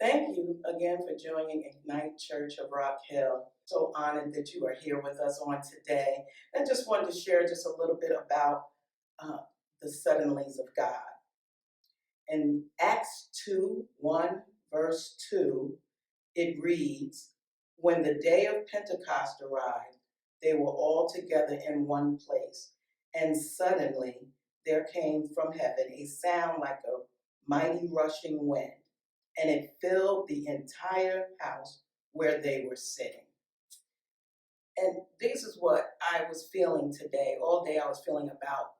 Thank you again for joining Ignite Church of Rock Hill. So honored that you are here with us on today. I just wanted to share just a little bit about uh, the suddenlies of God. In Acts 2, 1, verse 2, it reads, "When the day of Pentecost arrived, they were all together in one place, and suddenly there came from heaven a sound like a mighty rushing wind, and it filled the entire house where they were sitting." And this is what I was feeling today. All day I was feeling about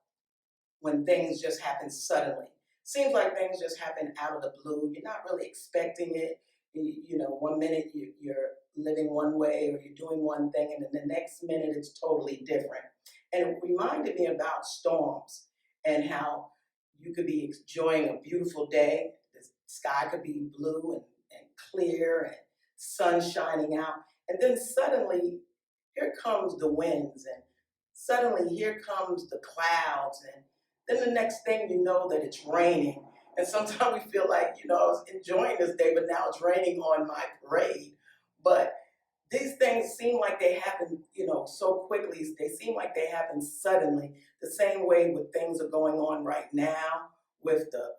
when things just happen suddenly. Seems like things just happen out of the blue. You're not really expecting it. One minute you're living one way or you're doing one thing, and then the next minute it's totally different. And it reminded me about storms and how you could be enjoying a beautiful day. The sky could be blue and clear and sun shining out. And then suddenly here comes the winds, and suddenly here comes the clouds, and then the next thing you know that it's raining. And sometimes we feel like, I was enjoying this day, but now it's raining on my parade. But these things seem like they happen, so quickly. They seem like they happen suddenly, the same way with things are going on right now with the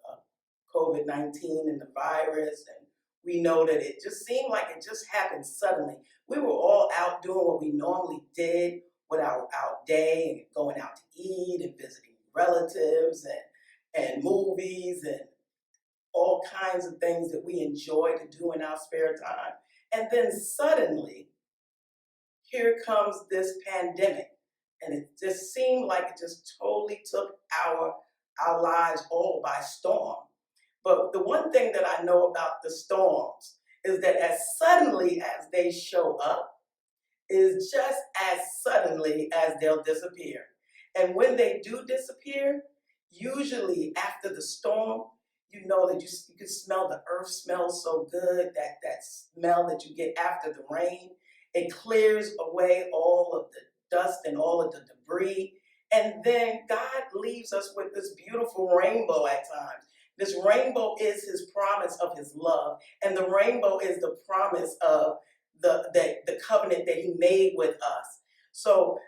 COVID-19 and the virus. And we know that it just seemed like it just happened suddenly. We were all out doing what we normally did with our day, and going out to eat and visiting relatives and movies and all kinds of things that we enjoy to do in our spare time. And then suddenly, here comes this pandemic. And it just seemed like it just totally took our lives all by storm. But the one thing that I know about the storms is that as suddenly as they show up, is just as suddenly as they'll disappear. And when they do disappear, usually after the storm, you know that you can smell the earth smells so good, that smell that you get after the rain. It clears away all of the dust and all of the debris. And then God leaves us with this beautiful rainbow at times. This rainbow is his promise of his love. And the rainbow is the promise of the covenant that he made with us. So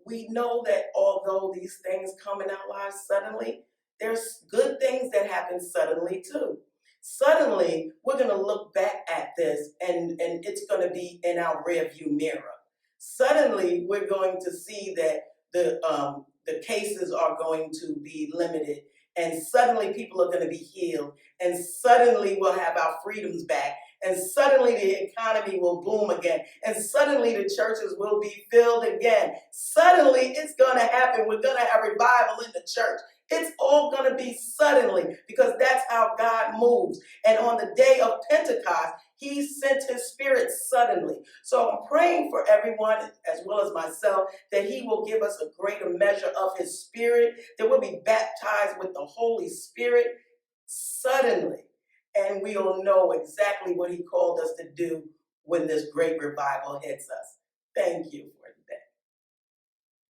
we know that although these things come in our lives suddenly, there's good things that happen suddenly too. Suddenly, we're going to look back at this, and it's going to be in our rearview mirror. Suddenly, we're going to see that the cases are going to be limited, and suddenly people are going to be healed, and suddenly we'll have our freedoms back, and suddenly the economy will boom again, and suddenly the churches will be filled again. Suddenly it's going to happen. We're going to have revival in the church. It's all going to be suddenly, because that's how God moves. And on the day of Pentecost, he sent his spirit suddenly. So I'm praying for everyone, as well as myself, that he will give us a greater measure of his spirit, that we'll be baptized with the Holy Spirit suddenly. And we'll know exactly what he called us to do when this great revival hits us. Thank you for